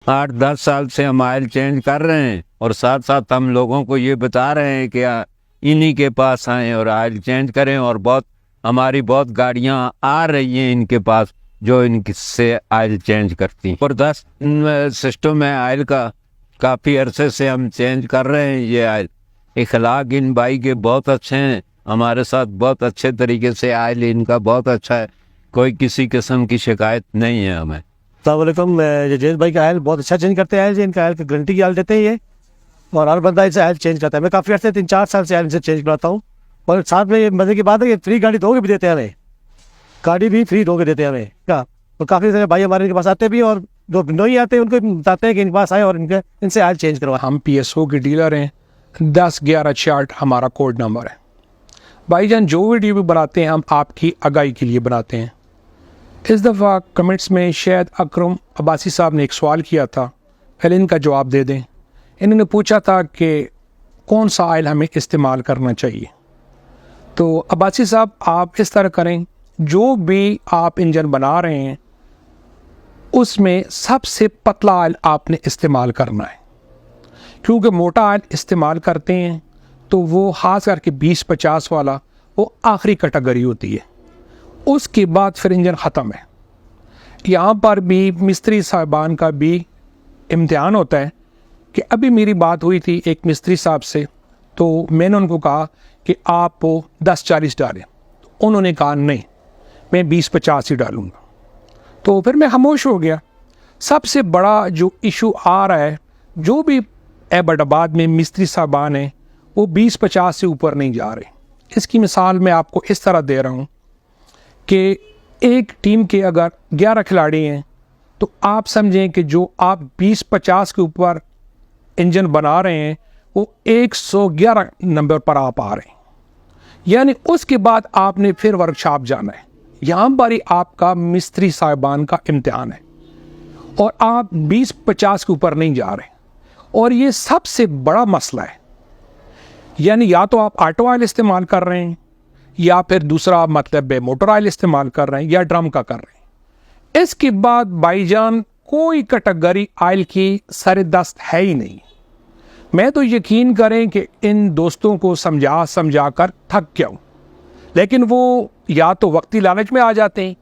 8-10 साल से हम ऑयल चेंज कर रहे हैं और साथ साथ हम लोगों को ये बता रहे हैं कि इन्हीं के पास आएँ और ऑयल चेंज करें। और हमारी बहुत गाड़ियां आ रही हैं इनके पास जो इनसे ऑयल चेंज करती हैं। और 10 सिस्टम है ऑयल का, काफ़ी अरसे से हम चेंज कर रहे हैं ये ऑयल। इखलाक इन भाई के बहुत अच्छे हैं, हमारे साथ बहुत अच्छे तरीके से ऑयल इनका बहुत अच्छा है, कोई किसी किस्म की शिकायत नहीं है हमें। अस्सलामुअलैकुम। जजेश भाई का ऑयल बहुत अच्छा चेंज करते हैं। इनका ऑयल की गारंटी की ऑयल देते हैं ये, और हर बंदा इनसे ऑयल चेंज करता है। मैं काफ़ी अर्से 3-4 साल से ऑयल इनसे चेंज कराता हूँ। और साथ में ये मजे की बात है कि फ्री गाड़ी धो के भी देते हैं हमें, गाड़ी भी फ्री धो के देते हैं हमें क्या। और काफ़ी सारे भाई हमारे इनके पास आते भी, और जो नहीं आते उनको बताते हैं कि इनके पास आए और इनसे ऑयल चेंज करवाएं। हम PSO के डीलर हैं। 1011 हमारा कोड नंबर है। भाईजान जो वीडियो भी बनाते हैं हम आपकी आगाही के लिए बनाते हैं। इस दफ़ा कमेंट्स में शायद अकरम अब्बासी साहब ने एक सवाल किया था, पहले इनका जवाब दे दें। इन्होंने पूछा था कि कौन सा ऑयल हमें इस्तेमाल करना चाहिए। तो अब्बासी साहब आप इस तरह करें, जो भी आप इंजन बना रहे हैं उसमें सबसे पतला ऑयल आपने इस्तेमाल करना है, क्योंकि मोटा ऑयल इस्तेमाल करते हैं तो वो खास करके 20-50 वाला वो आखिरी कैटेगरी होती है, उसके बाद फिर इंजन ख़त्म है। यहाँ पर भी मिस्त्री साहबान का भी इम्तिहान होता है कि अभी मेरी बात हुई थी एक मिस्त्री साहब से, तो मैंने उनको कहा कि आप 10-40 डालें, तो उन्होंने कहा नहीं मैं 20-50 ही डालूँगा। तो फिर मैं खामोश हो गया। सबसे बड़ा जो इशू आ रहा है, जो भी एबटाबाद में मिस्त्री साहबान हैं वो 20-50 से ऊपर नहीं जा रहे। इसकी मिसाल मैं आपको इस तरह दे रहा हूँ कि एक टीम के अगर 11 खिलाड़ी हैं तो आप समझें कि जो आप 20-50 के ऊपर इंजन बना रहे हैं वो 111 नंबर पर आप आ रहे हैं, यानी उसके बाद आपने फिर वर्कशॉप जाना है। यहाँ पर ही आपका मिस्त्री साहिबान का इम्तिहान है और आप 20-50 के ऊपर नहीं जा रहे। और ये सबसे बड़ा मसला है, यानी या तो आप ऑटो ऑयल इस्तेमाल कर रहे हैं या फिर दूसरा मतलब मोटर ऑयल इस्तेमाल कर रहे हैं या ड्रम का कर रहे हैं। इसके बाद भाईजान कोई कैटेगरी ऑयल की सरदस्त है ही नहीं। मैं तो यकीन करें कि इन दोस्तों को समझा कर थक गया हूँ, लेकिन वो या तो वक्ती लालच में आ जाते हैं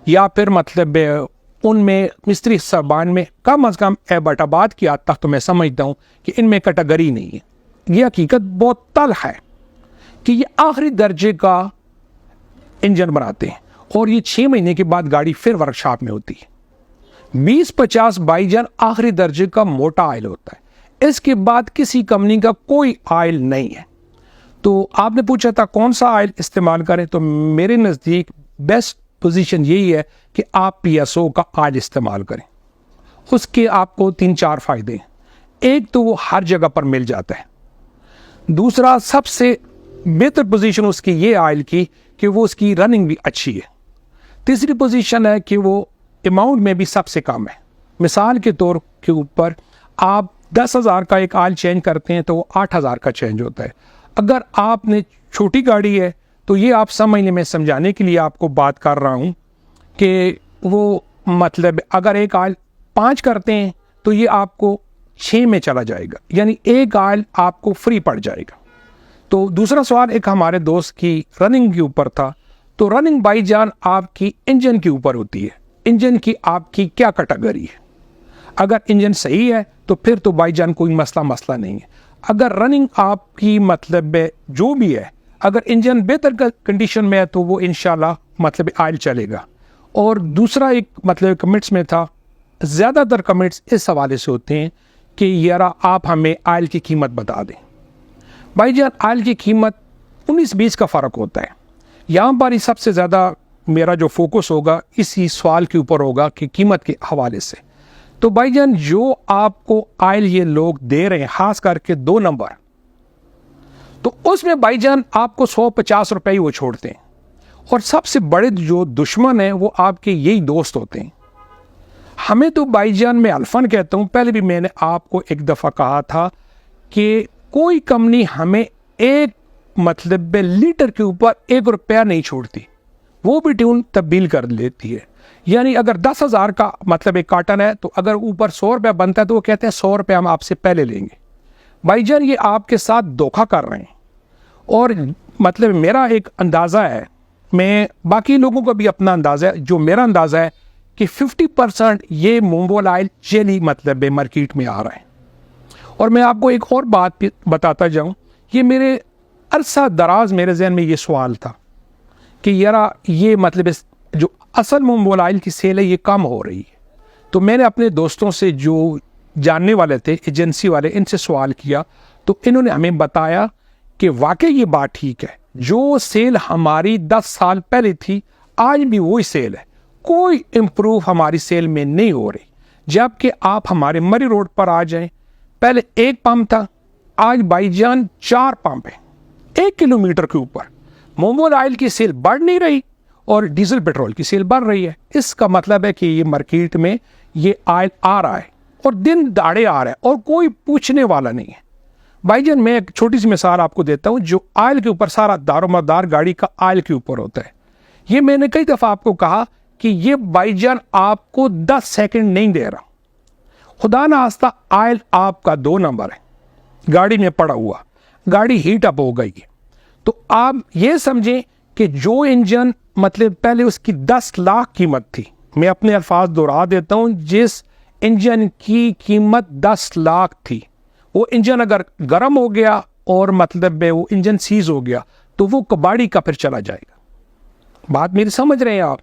या फिर मतलब उनमें मिस्त्री साहबान में कम अज़ कम एबटाबाद की हद तक तो मैं समझता हूँ कि इनमें कैटेगरी नहीं है। ये हकीकत बहुत तल्ख है कि ये आखिरी दर्जे का इंजन बनाते हैं और ये 6 महीने के बाद गाड़ी फिर वर्कशॉप में होती है। 20-50 भाईजान आखिरी दर्जे का मोटा ऑयल होता है, इसके बाद किसी कंपनी का कोई ऑयल नहीं है। तो आपने पूछा था कौन सा ऑयल इस्तेमाल करें, तो मेरे नज़दीक बेस्ट पोजीशन यही है कि आप PSO का ऑयल इस्तेमाल करें। उसके आपको 3-4 फ़ायदे हैं। एक तो वो हर जगह पर मिल जाता है, दूसरा सबसे बेहतर पोजीशन उसकी ये ऑयल की कि वो उसकी रनिंग भी अच्छी है, तीसरी पोजीशन है कि वो अमाउंट में भी सबसे कम है। मिसाल के तौर के ऊपर आप 10,000 का एक ऑयल चेंज करते हैं तो वो 8,000 का चेंज होता है। अगर आपने छोटी गाड़ी है तो ये आप समझ लें, मैं समझाने के लिए आपको बात कर रहा हूँ कि वो मतलब अगर एक ऑयल 5 करते हैं तो ये आपको 6 में चला जाएगा, यानी एक ऑयल आपको फ्री पड़ जाएगा। तो दूसरा सवाल एक हमारे दोस्त की रनिंग के ऊपर था, तो रनिंग भाईजान आपकी इंजन के ऊपर होती है, इंजन की आपकी क्या कैटेगरी है। अगर इंजन सही है तो फिर तो भाईजान कोई मसला नहीं है। अगर रनिंग आपकी मतलब जो भी है, अगर इंजन बेहतर कंडीशन में है तो वो इंशाल्लाह मतलब ऑयल चलेगा। और दूसरा एक मतलब कमेंट्स में था, ज़्यादातर कमेंट्स इस हवाले से होते हैं कि यार आप हमें ऑयल की कीमत बता दें। भाईजान ऑयल की कीमत 19-20 का फ़र्क होता है। यहाँ पर ही सबसे ज़्यादा मेरा जो फोकस होगा इसी सवाल के ऊपर होगा कि कीमत के हवाले से। तो भाईजान जो आपको ऑयल ये लोग दे रहे हैं खास करके 2 नंबर, तो उसमें भाईजान आपको 150 रुपये ही वो छोड़ते हैं। और सबसे बड़े जो दुश्मन हैं वो आपके यही दोस्त होते हैं। हमें तो भाईजान मैं अल्फन कहता हूँ, पहले भी मैंने आपको एक दफ़ा कहा था कि कोई कंपनी हमें एक मतलब लीटर के ऊपर 1 रुपया नहीं छोड़ती, वो भी ट्यून तब्दील कर लेती है। यानी अगर 10,000 का मतलब एक कार्टन है, तो अगर ऊपर 100 रुपया बनता है तो वो कहते हैं 100 रुपया हम आपसे पहले लेंगे। भाईजान ये आपके साथ धोखा कर रहे हैं। और मतलब मेरा एक अंदाज़ा है, मैं बाकी लोगों को भी अपना अंदाज़ा है, जो मेरा अंदाज़ा है कि 50% ये मोंगोल आयल जेली मतलब मार्केट में आ रहा है। और मैं आपको एक और बात भी बताता जाऊं, ये मेरे अरसा दराज मेरे जहन में ये सवाल था कि यार ये मतलब जो असल मोंगोल आयल की सेल है ये कम हो रही है। तो मैंने अपने दोस्तों से जो जानने वाले थे, एजेंसी वाले, इनसे सवाल किया तो इन्होंने हमें बताया कि वाकई ये बात ठीक है, जो सेल हमारी 10 साल पहले थी आज भी वही सेल है, कोई इम्प्रूव हमारी सेल में नहीं हो रही। जबकि आप हमारे मरी रोड पर आ जाएं, पहले एक पंप था, आज भाईजान 4 पंप है 1 किलोमीटर के ऊपर। मोंगोल आयल की सेल बढ़ नहीं रही और डीजल पेट्रोल की सेल बढ़ रही है। इसका मतलब है कि ये मार्केट में ये आयल आ रहा है और दिन दाड़े आ रहा है और कोई पूछने वाला नहीं है। भाईजान मैं एक छोटी सी मिसाल आपको देता हूं, जो आयल के ऊपर सारा दारोमदार गाड़ी का आयल के ऊपर होता है। ये मैंने कई दफ़ा आपको कहा कि ये भाईजान आपको 10 सेकंड नहीं दे रहा। खुदा ना आस्ता आयल आपका 2 नंबर है, गाड़ी में पड़ा हुआ, गाड़ी हीट अप हो गई है। तो आप ये समझें कि जो इंजन मतलब पहले उसकी 10 लाख कीमत थी, मैं अपने अल्फाज दोहरा देता हूं, जिस इंजन की कीमत 10 लाख थी, वो इंजन अगर गर्म हो गया और मतलब वो इंजन सीज हो गया तो वो कबाड़ी का फिर चला जाएगा। बात मेरी समझ रहे हैं आप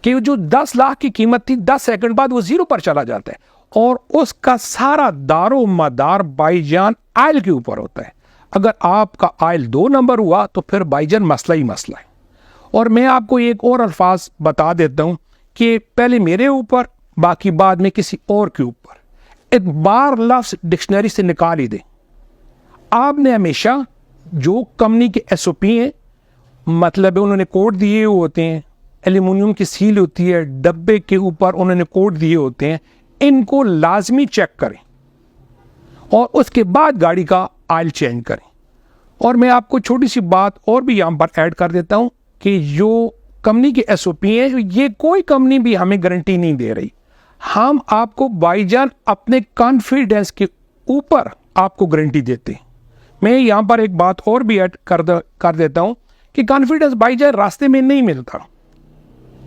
कि जो 10 लाख की कीमत थी 10 सेकंड बाद वो 0 पर चला जाता है और उसका सारा दारो मदार भाईजान आयल के ऊपर होता है। अगर आपका आयल 2 नंबर हुआ तो फिर भाईजान मसला ही मसला है। और मैं आपको एक और अल्फाज बता देता हूं कि पहले मेरे ऊपर, बाकी बाद में किसी और के ऊपर, एक बार लफ्ज डिक्शनरी से निकाल ही दें। आपने हमेशा जो कंपनी के SOP हैं, मतलब उन्होंने कोड दिए होते हैं, एल्यूमिनियम की सील होती है, डब्बे के ऊपर उन्होंने कोड दिए होते हैं, इनको लाजमी चेक करें और उसके बाद गाड़ी का आयल चेंज करें। और मैं आपको छोटी सी बात और भी यहाँ पर ऐड कर देता हूँ कि जो कंपनी के SOP हैं, ये कोई कंपनी भी हमें गारंटी नहीं दे रही। हम आपको भाईजान अपने कॉन्फिडेंस के ऊपर आपको गारंटी देते हैं। मैं यहाँ पर एक बात और भी ऐड कर देता हूँ कि कॉन्फिडेंस भाईजान रास्ते में नहीं मिलता।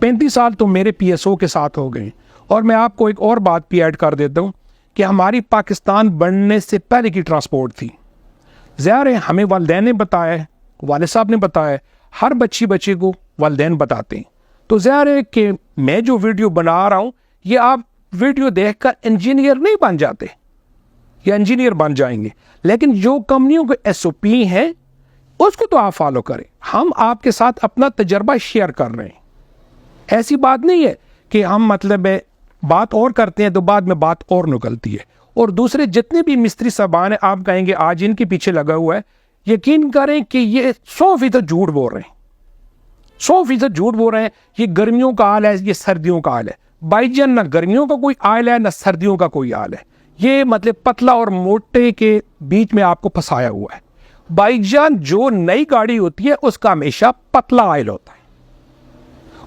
35 साल तो मेरे PSO के साथ हो गए। और मैं आपको एक और बात भी ऐड कर देता हूँ कि हमारी पाकिस्तान बनने से पहले की ट्रांसपोर्ट थी। ज़ाहिर है हमें वालिदैन ने बताया है, वालिद साहब ने बताया है, हर बच्चे को वालिदैन बताते हैं। तो ज़ाहिर है कि मैं जो वीडियो बना रहा हूँ, ये आप वीडियो देखकर इंजीनियर नहीं बन जाते या इंजीनियर बन जाएंगे, लेकिन जो कंपनियों के SOP हैं उसको तो आप फॉलो करें। हम आपके साथ अपना तजर्बा शेयर कर रहे हैं। ऐसी बात नहीं है कि हम मतलब बात और करते हैं तो बाद में बात और निकलती है। और दूसरे जितने भी मिस्त्री साहबान हैं, आप कहेंगे आज इनके पीछे लगा हुआ है, यकीन करें कि ये 100% झूठ बोल रहे हैं, 100% झूठ बोल रहे हैं। ये गर्मियों का हाल है, ये सर्दियों का हाल है। भाईजान ना गर्मियों का कोई आयल है ना सर्दियों का कोई हाल है। ये मतलब पतला और मोटे के बीच में आपको फंसाया हुआ है। भाईजान जो नई गाड़ी होती है उसका हमेशा पतला आयल होता है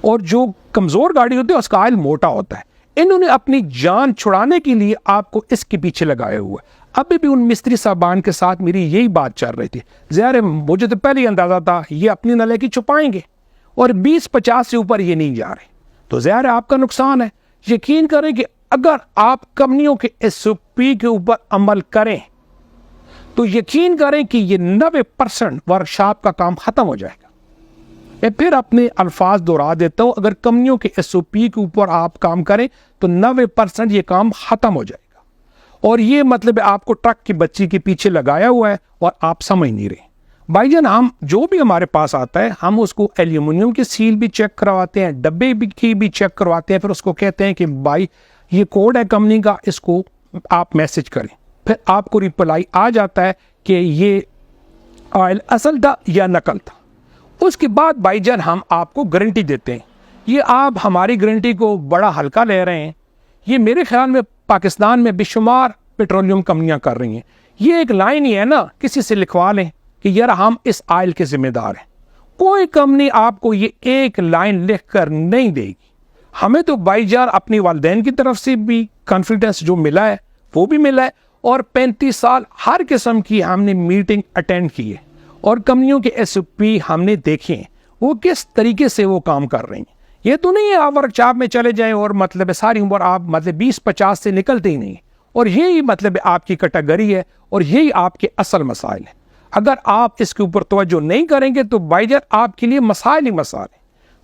और जो कमजोर गाड़ी होती है उसका आयल मोटा होता है। इन्होंने अपनी जान छुड़ाने के लिए आपको इसके पीछे लगाया हुआ है। अभी भी उन मिस्त्री साहबान के साथ मेरी यही बात चल रही थी। ज़ाहिर है मुझे तो पहले ही अंदाजा था ये अपनी नलायकी छुपाएंगे और 20-50 से ऊपर ये नहीं जा रहे, तो ज़ाहिर है आपका नुकसान है। यकीन करें कि अगर आप कंपनियों के SOP के ऊपर अमल करें तो यकीन करें कि ये 90% वर्कशॉप का काम खत्म हो जाएगा। मैं फिर अपने अल्फाज दोहरा देता हूं, अगर कंपनियों के SOP के ऊपर आप काम करें तो 90% ये काम खत्म हो जाएगा। और ये मतलब आपको ट्रक की बच्ची के पीछे लगाया हुआ है और आप समझ नहीं रहे। भाईजान हम जो भी हमारे पास आता है हम उसको एल्यूमिनियम की सील भी चेक करवाते हैं, डब्बे की भी चेक करवाते हैं, फिर उसको कहते हैं कि भाई ये कोड है कंपनी का, इसको आप मैसेज करें। फिर आपको रिप्लाई आ जाता है कि ये ऑयल असल था या नकल था। उसके बाद भाईजान हम आपको गारंटी देते हैं। ये आप हमारी गारंटी को बड़ा हल्का ले रहे हैं। ये मेरे ख्याल में पाकिस्तान में बेशुमार पेट्रोलियम कंपनियां कर रही हैं। ये एक लाइन ही है ना, किसी से लिखवा लें कि यार हम इस आयल के जिम्मेदार हैं। कोई कंपनी आपको ये एक लाइन लिख कर नहीं देगी। हमें तो भाईजान अपनी वालिदैन की तरफ से भी कॉन्फिडेंस जो मिला है वो भी मिला है, और 35 साल हर किस्म की हमने मीटिंग अटेंड की है और कंपनियों के SOP हमने देखे हैं वो किस तरीके से वो काम कर रही हैं। ये तो नहीं है आप वर्कशॉप में चले जाएं और मतलब सारी उम्र आप मतलब 20-50 से निकलते ही नहीं, और यही मतलब आपकी कैटेगरी है और यही आपके असल मसाइल है। अगर आप इसके ऊपर तवज्जो नहीं करेंगे तो भाईजान आपके लिए मसाइल ही मसाइल है।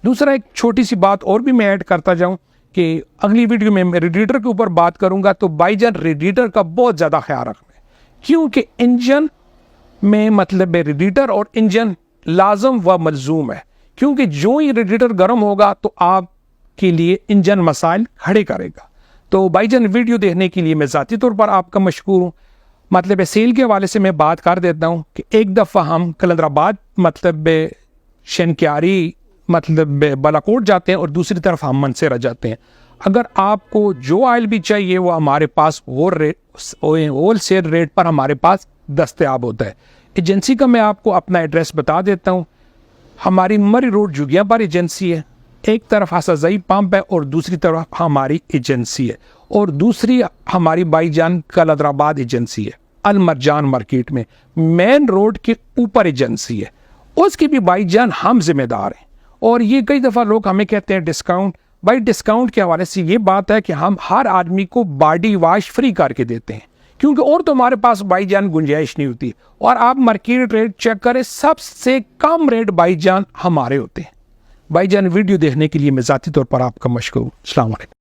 दूसरा एक छोटी सी बात और भी मैं ऐड करता जाऊं कि अगली वीडियो में मैं रेडिएटर के ऊपर बात करूंगा, तो भाईजान रेडिएटर का बहुत ज़्यादा ख्याल रखना है, क्योंकि इंजन में मतलब रेडिएटर और इंजन लाजम व मलजूम है, क्योंकि जो ही रेडिएटर गर्म होगा तो आपके लिए इंजन मसाइल खड़े करेगा। तो भाईजान वीडियो देखने के लिए मैं ज़ाती तौर पर आपका मशकूर हूँ। मतलब सेल के हवाले से मैं बात कर देता हूँ कि एक दफ़ा हम कलंदराबाद मतलब शनक्यारी मतलब बालाकोट जाते हैं और दूसरी तरफ हम मनसेरा जाते हैं। अगर आपको जो ऑयल भी चाहिए वो हमारे पास होल सेल रेट पर हमारे पास दस्तयाब होता है। एजेंसी का मैं आपको अपना एड्रेस बता देता हूँ। हमारी मरी रोड जुगिया पर एजेंसी है, एक तरफ हसज़ई पंप है और दूसरी तरफ हमारी एजेंसी है, और दूसरी हमारी भाईजान कलंदराबाद एजेंसी है अल मरजान मार्केट में मेन रोड के ऊपर एजेंसी है, उसकी भी भाईजान हम जिम्मेदार हैं। और ये कई दफ़ा लोग हमें कहते हैं डिस्काउंट, भाई डिस्काउंट के हवाले से ये बात है कि हम हर आदमी को बॉडी वॉश फ्री करके देते हैं, क्योंकि और तो हमारे पास भाईजान गुंजाइश नहीं होती। और आप मार्केट रेट चेक करें, सबसे कम रेट भाईजान हमारे होते हैं। भाईजान वीडियो देखने के लिए मैं ज़ाती तौर पर आपका मशकूर हूं। अस्सलाम वालेकुम।